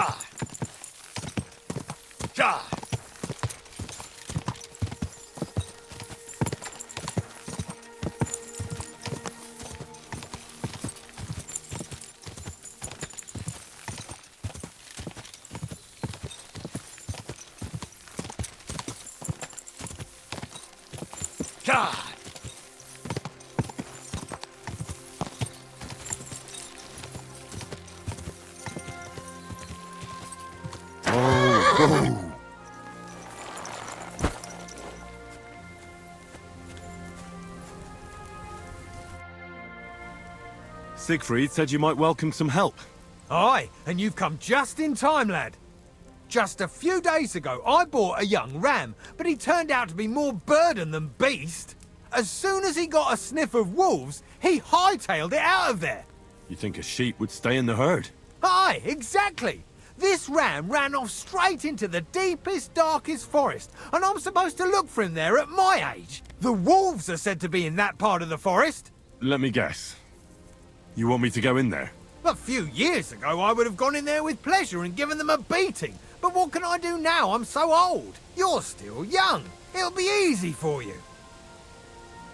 Ja! Ja! Ja! Siegfried said you might welcome some help. Aye, and you've come just in time, lad. Just a few days ago, I bought a young ram, but he turned out to be more burden than beast. As soon as he got a sniff of wolves, he hightailed it out of there. You think a sheep would stay in the herd? Aye, exactly. This ram ran off straight into the deepest, darkest forest, and I'm supposed to look for him there at my age. The wolves are said to be in that part of the forest. Let me guess. You want me to go in there? A few years ago, I would have gone in there with pleasure and given them a beating. But what can I do now? I'm so old. You're still young. It'll be easy for you.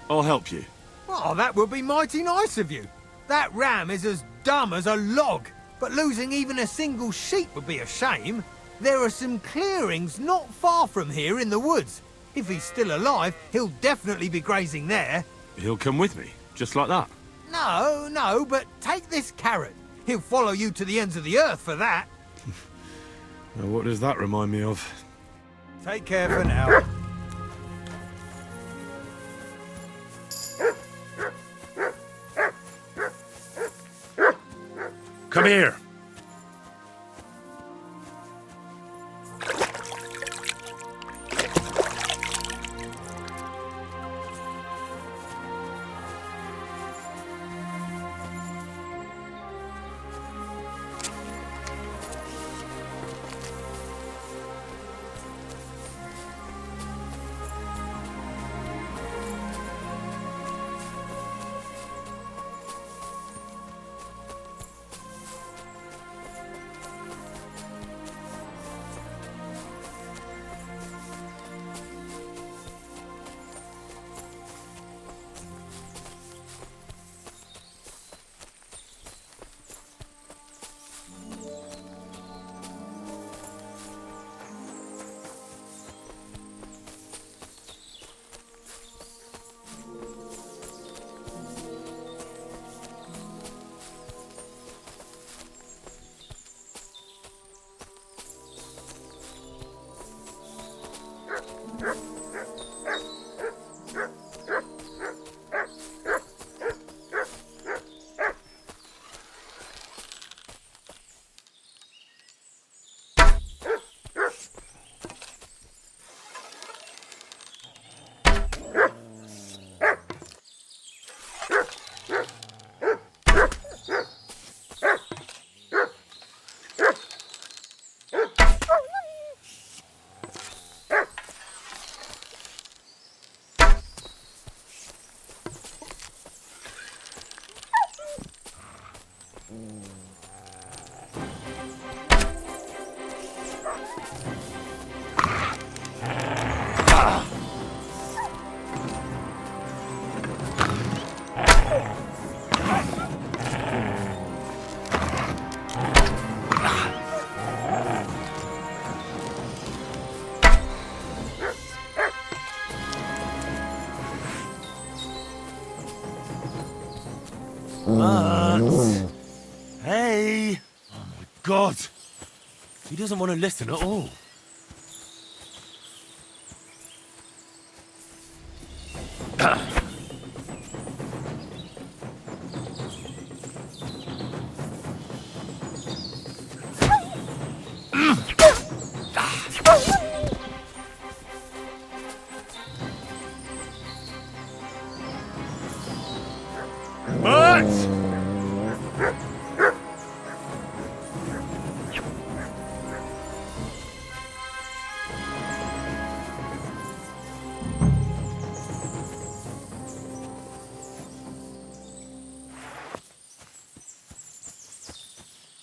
I'll help you. Oh, that would be mighty nice of you. That ram is as dumb as a log, but losing even a single sheep would be a shame. There are some clearings not far from here in the woods. If he's still alive, he'll definitely be grazing there. He'll come with me, just like that. No, but take this carrot. He'll follow you to the ends of the earth for that. Now, what does that remind me of? Take care for now. Come here! Hey! Oh my God! He doesn't want to listen at all.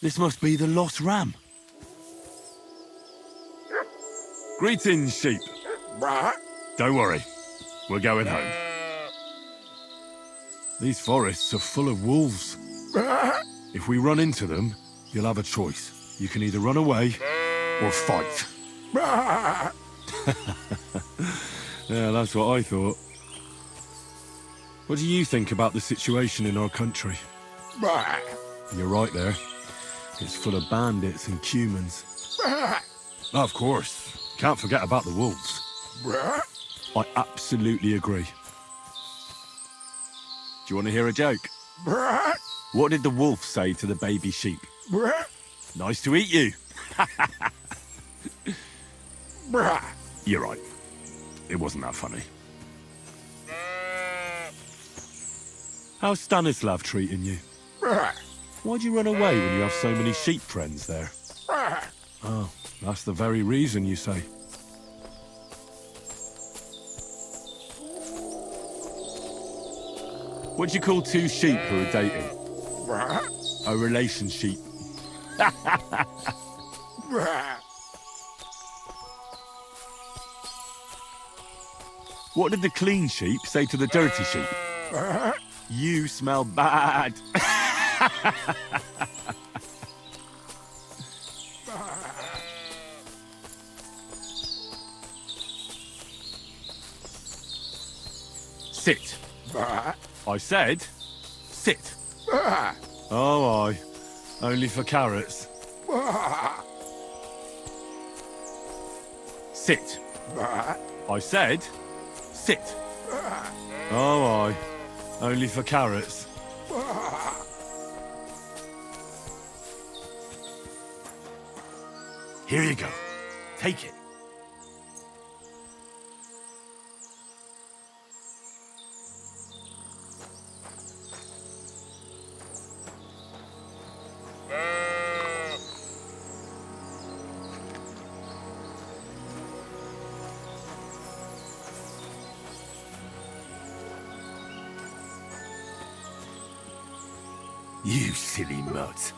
This must be the lost ram. Greetings, sheep. Don't worry. We're going home. These forests are full of wolves. If we run into them, you'll have a choice. You can either run away or fight. Yeah, that's what I thought. What do you think about the situation in our country? You're right there. It's full of bandits and humans. Of course. Can't forget about the wolves. I absolutely agree. Do you want to hear a joke? What did the wolf say to the baby sheep? Nice to eat you. You're right. It wasn't that funny. How's Stanislav treating you? Why'd you run away when you have so many sheep friends there? Oh, that's the very reason, you say. What do you call two sheep who are dating? A relationship. What did the clean sheep say to the dirty sheep? You smell bad. Sit. I said, sit. Oh, aye. Only for carrots. Sit. I said, sit. Oh, aye. Only for carrots. Here you go. Take it. You silly mutt.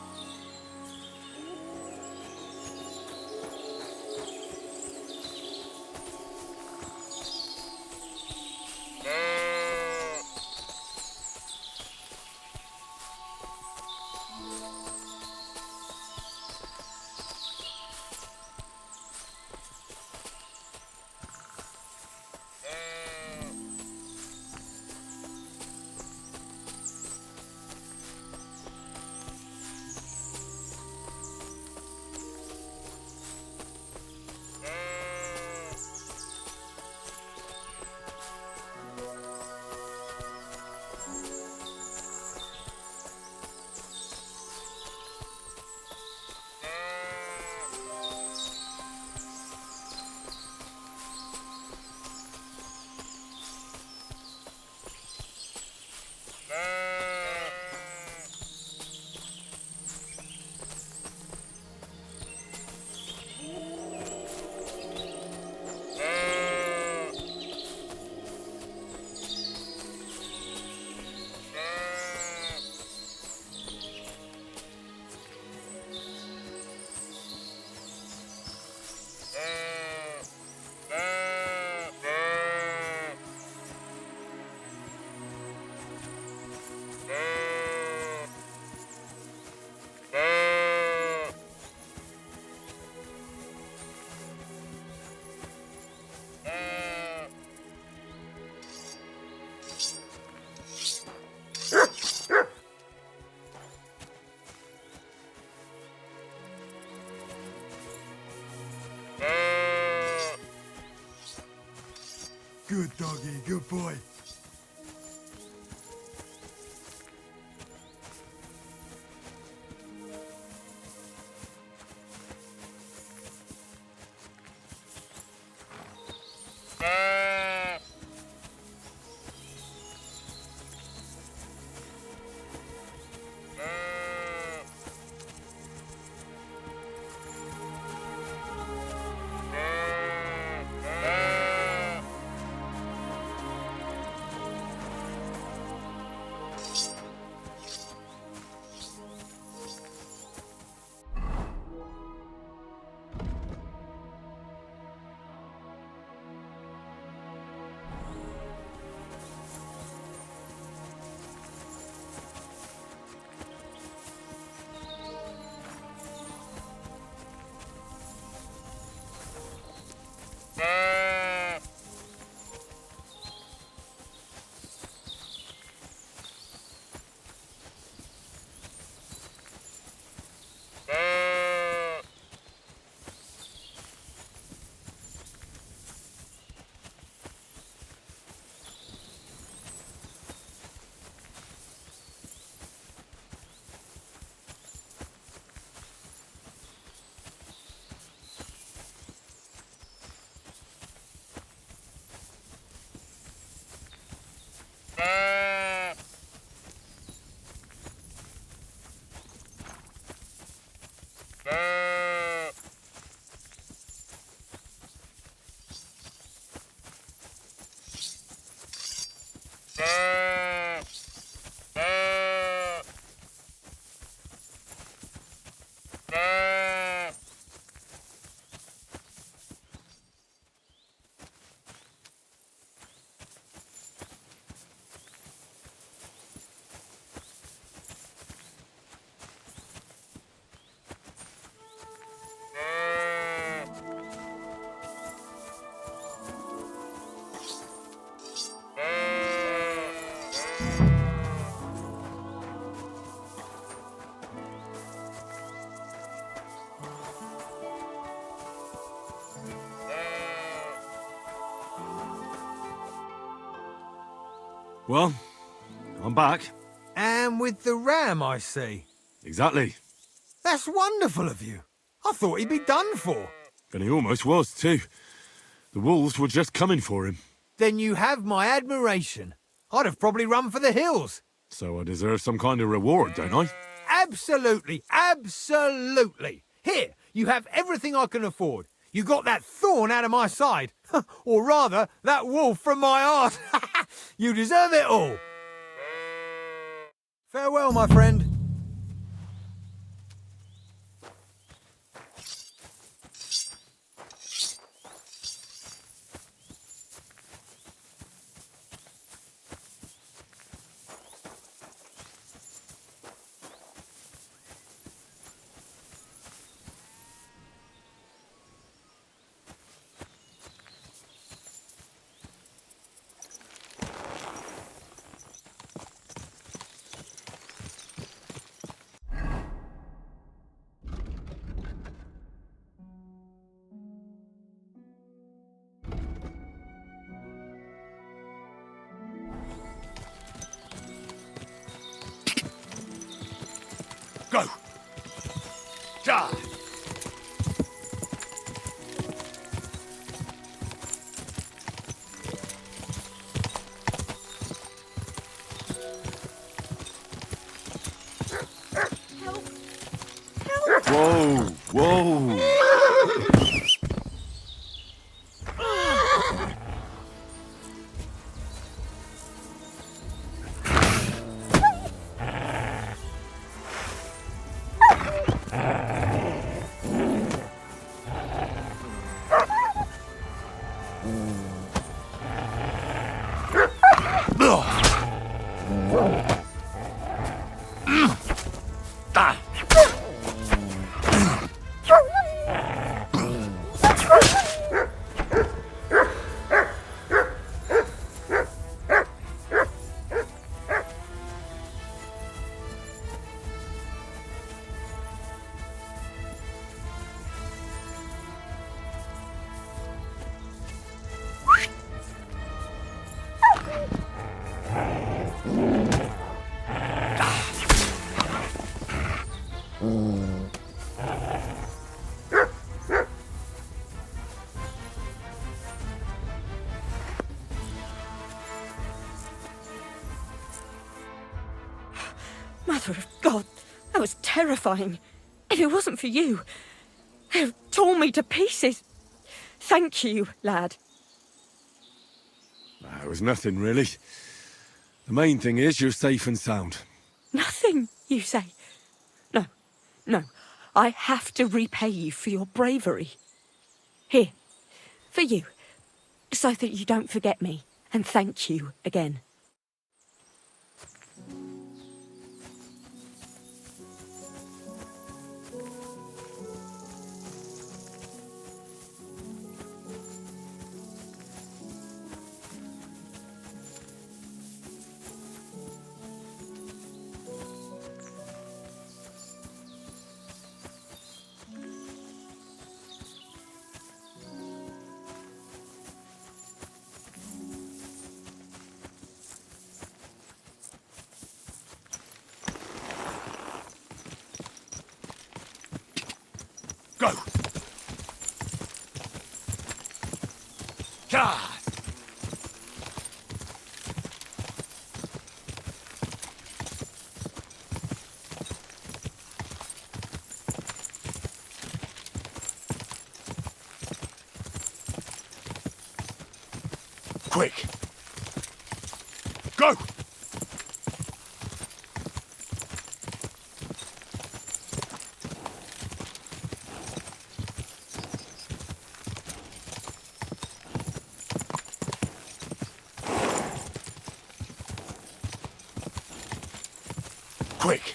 Good doggy, good boy. Well, I'm back. And with the ram, I see. Exactly. That's wonderful of you. I thought he'd be done for. And he almost was, too. The wolves were just coming for him. Then you have my admiration. I'd have probably run for the hills. So I deserve some kind of reward, don't I? Absolutely, absolutely. Here, you have everything I can afford. You got that thorn out of my side. Or rather, that wolf from my heart. You deserve it all. Farewell, my friend. Go! Ja! Whoa! Whoa! Mother of God, that was terrifying. If it wasn't for you, they'd have torn me to pieces. Thank you, lad. It was nothing, really. The main thing is you're safe and sound. Nothing, you say? No. I have to repay you for your bravery. Here, for you, so that you don't forget me, and thank you again. Go! Ja! Quick! Go! Quick!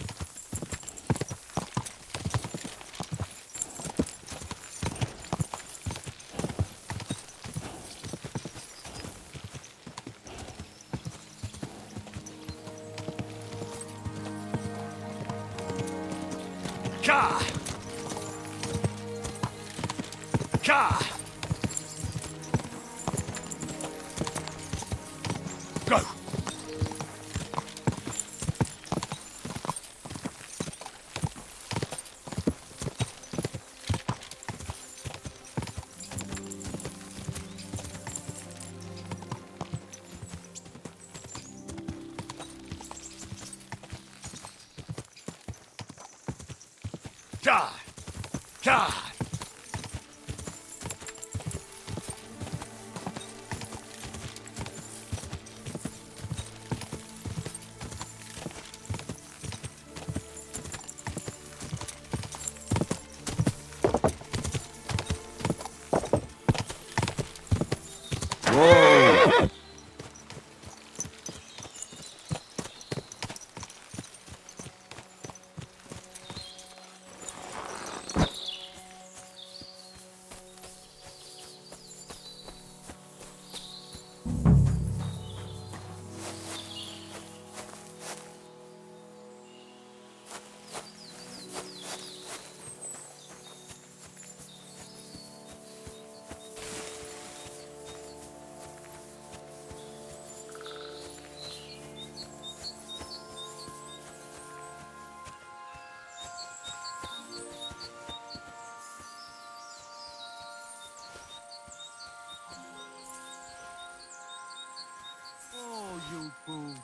Ka! Ka! Go! God! God! Whoa! Oh, you booch.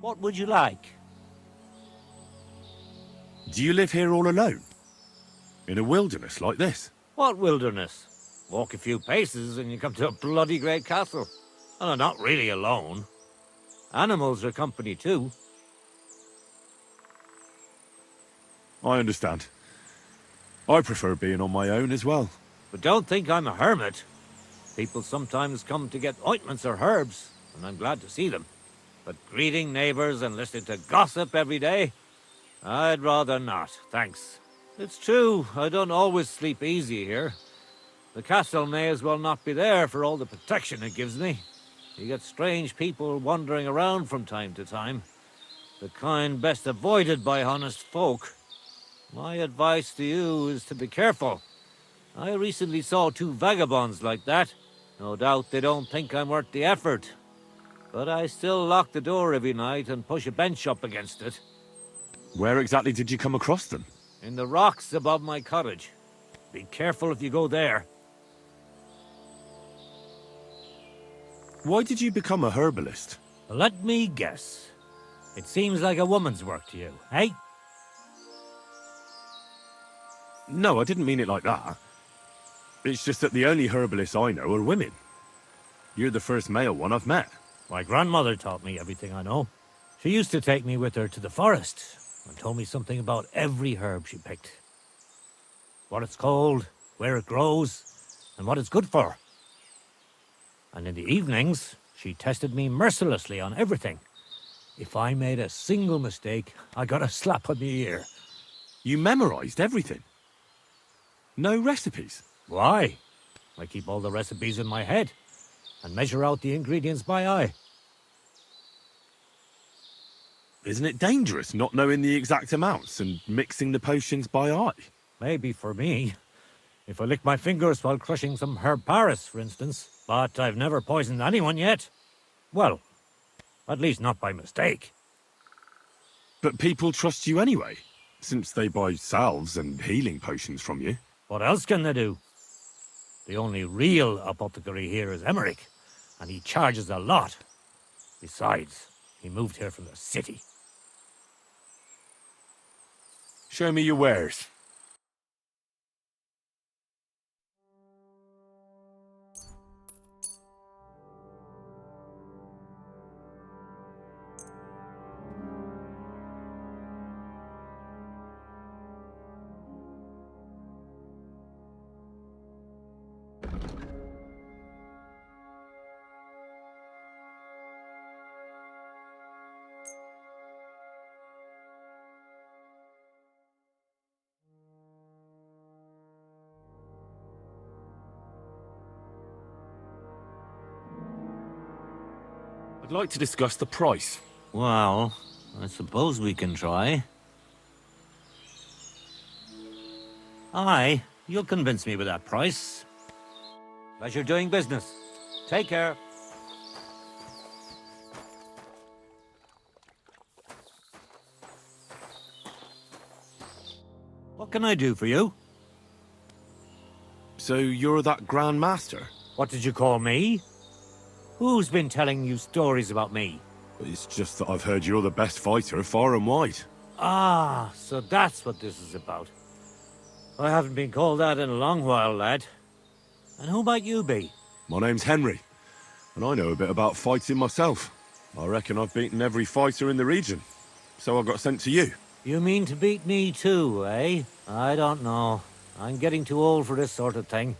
What would you like? Do you live here all alone? In a wilderness like this? What wilderness? Walk a few paces and you come to a bloody great castle. And I'm not really alone. Animals are company too. I understand. I prefer being on my own as well. But don't think I'm a hermit. People sometimes come to get ointments or herbs, and I'm glad to see them. But greeting neighbors and listening to gossip every day? I'd rather not, thanks. It's true, I don't always sleep easy here. The castle may as well not be there for all the protection it gives me. You get strange people wandering around from time to time. The kind best avoided by honest folk. My advice to you is to be careful. I recently saw 2 vagabonds like that. No doubt they don't think I'm worth the effort. But I still lock the door every night and push a bench up against it. Where exactly did you come across them? In the rocks above my cottage. Be careful if you go there. Why did you become a herbalist? Let me guess. It seems like a woman's work to you, eh? No, I didn't mean it like that. It's just that the only herbalists I know are women. You're the first male one I've met. My grandmother taught me everything I know. She used to take me with her to the forest and told me something about every herb she picked. What it's called, where it grows, and what it's good for. And in the evenings, she tested me mercilessly on everything. If I made a single mistake, I got a slap on the ear. You memorized everything? No recipes? Why? I keep all the recipes in my head and measure out the ingredients by eye. Isn't it dangerous not knowing the exact amounts and mixing the potions by eye? Maybe for me. If I lick my fingers while crushing some herb Paris, for instance. But I've never poisoned anyone yet. Well, at least not by mistake. But people trust you anyway, since they buy salves and healing potions from you. What else can they do? The only real apothecary here is Emmerich, and he charges a lot. Besides, he moved here from the city. Show me your wares. I'd like to discuss the price. Well, I suppose we can try. Aye, you'll convince me with that price. Pleasure doing business. Take care. What can I do for you? So you're that Grand Master? What did you call me? Who's been telling you stories about me? It's just that I've heard you're the best fighter far and wide. Ah, so that's what this is about. I haven't been called that in a long while, lad. And who might you be? My name's Henry, and I know a bit about fighting myself. I reckon I've beaten every fighter in the region, so I got sent to you. You mean to beat me too, eh? I don't know. I'm getting too old for this sort of thing.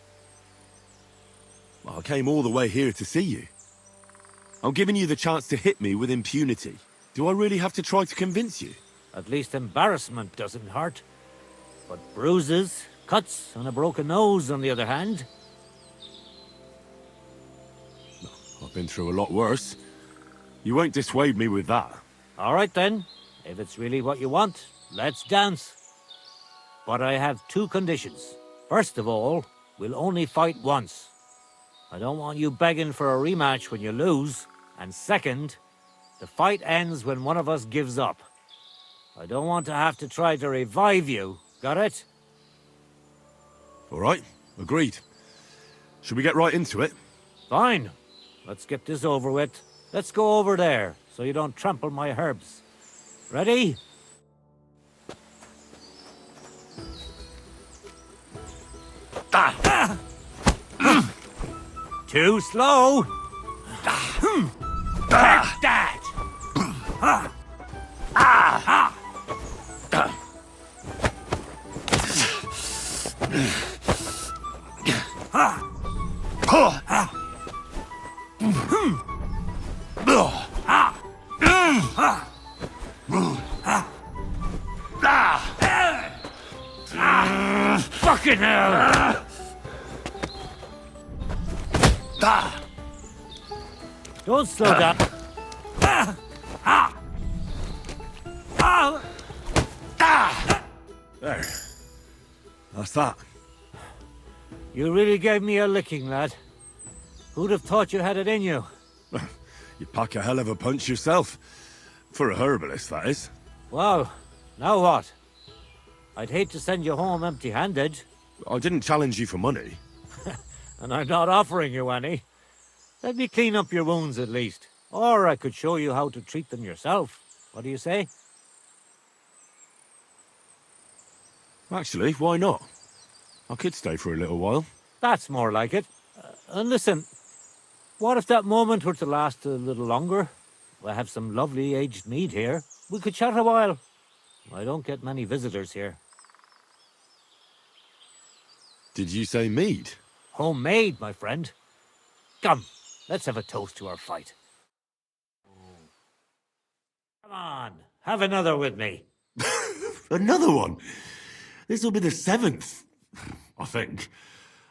I came all the way here to see you. I'm giving you the chance to hit me with impunity. Do I really have to try to convince you? At least embarrassment doesn't hurt. But bruises, cuts, and a broken nose, on the other hand. I've been through a lot worse. You won't dissuade me with that. All right then. If it's really what you want, let's dance. But I have two conditions. First of all, we'll only fight once. I don't want you begging for a rematch when you lose. And second, the fight ends when one of us gives up. I don't want to have to try to revive you. Got it? All right, agreed. Should we get right into it? Fine. Let's get this over with. Let's go over there, so you don't trample my herbs. Ready? Too slow. Take that. Fucking hell! Don't slow down. There. That's that. You really gave me a licking, lad. Who'd have thought you had it in you? You pack a hell of a punch yourself. For a herbalist, that is. Well, now what? I'd hate to send you home empty-handed. I didn't challenge you for money. And I'm not offering you any. Let me clean up your wounds at least. Or I could show you how to treat them yourself. What do you say? Actually, why not? I could stay for a little while. That's more like it. And listen, what if that moment were to last a little longer? I have some lovely aged mead here. We could chat a while. I don't get many visitors here. Did you say mead? Homemade, my friend. Come, let's have a toast to our fight. Come on, have another with me. Another one? This'll be the 7th, I think.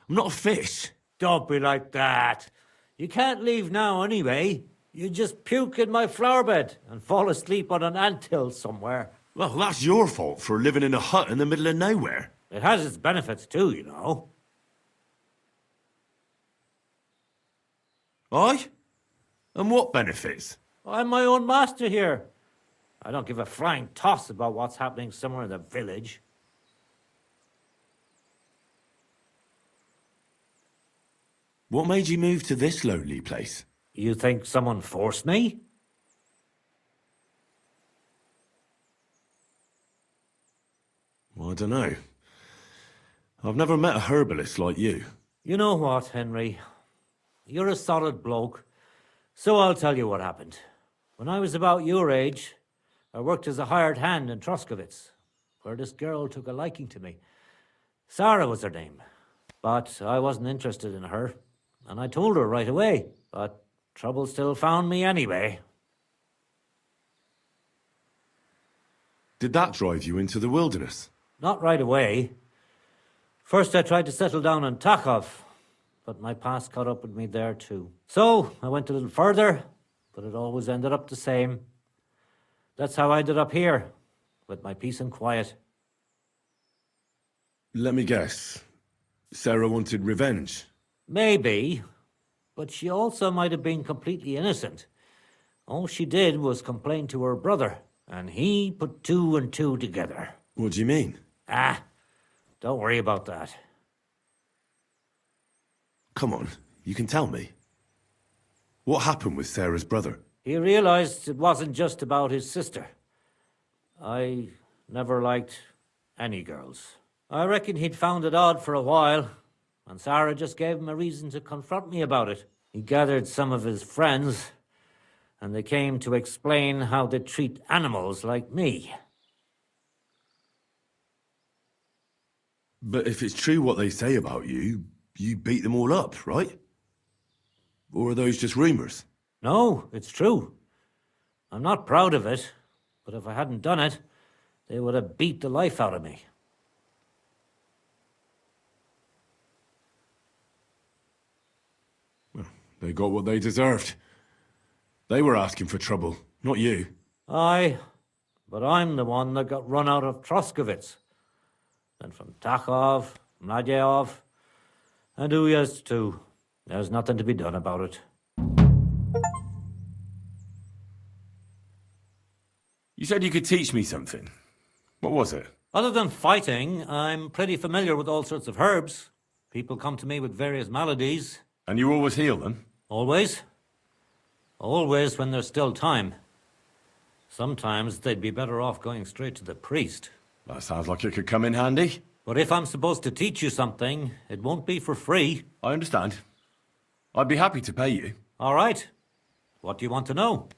I'm not a fish. Don't be like that. You can't leave now anyway. You just puke in my flower bed and fall asleep on an anthill somewhere. Well, that's your fault for living in a hut in the middle of nowhere. It has its benefits too, you know. Aye? And what benefits? I'm my own master here. I don't give a flying toss about what's happening somewhere in the village. What made you move to this lonely place? You think someone forced me? Well, I don't know. I've never met a herbalist like you. You know what, Henry? You're a solid bloke. So I'll tell you what happened. When I was about your age, I worked as a hired hand in Troskovitz, where this girl took a liking to me. Sarah was her name. But I wasn't interested in her, and I told her right away. But trouble still found me anyway. Did that drive you into the wilderness? Not right away. First I tried to settle down in Takov, but my past caught up with me there too. So I went a little further, but it always ended up the same. That's how I ended up here, with my peace and quiet. Let me guess. Sarah wanted revenge. Maybe, but she also might have been completely innocent. All she did was complain to her brother, and he put two and two together. What do you mean? Don't worry about that. Come on, you can tell me. What happened with Sarah's brother? He realized it wasn't just about his sister. I never liked any girls. I reckon he'd found it odd for a while, and Sarah just gave him a reason to confront me about it. He gathered some of his friends, and they came to explain how they treat animals like me. But if it's true what they say about you, you beat them all up, right? Or are those just rumors? No, it's true. I'm not proud of it, but if I hadn't done it, they would have beat the life out of me. Well, they got what they deserved. They were asking for trouble, not you. Aye, but I'm the one that got run out of Troskovitz. Then from Takhov, Mladyov, and Uyezd too. There's nothing to be done about it. You said you could teach me something. What was it? Other than fighting, I'm pretty familiar with all sorts of herbs. People come to me with various maladies. And you always heal them? Always. Always when there's still time. Sometimes they'd be better off going straight to the priest. That sounds like it could come in handy. But if I'm supposed to teach you something, it won't be for free. I understand. I'd be happy to pay you. All right. What do you want to know?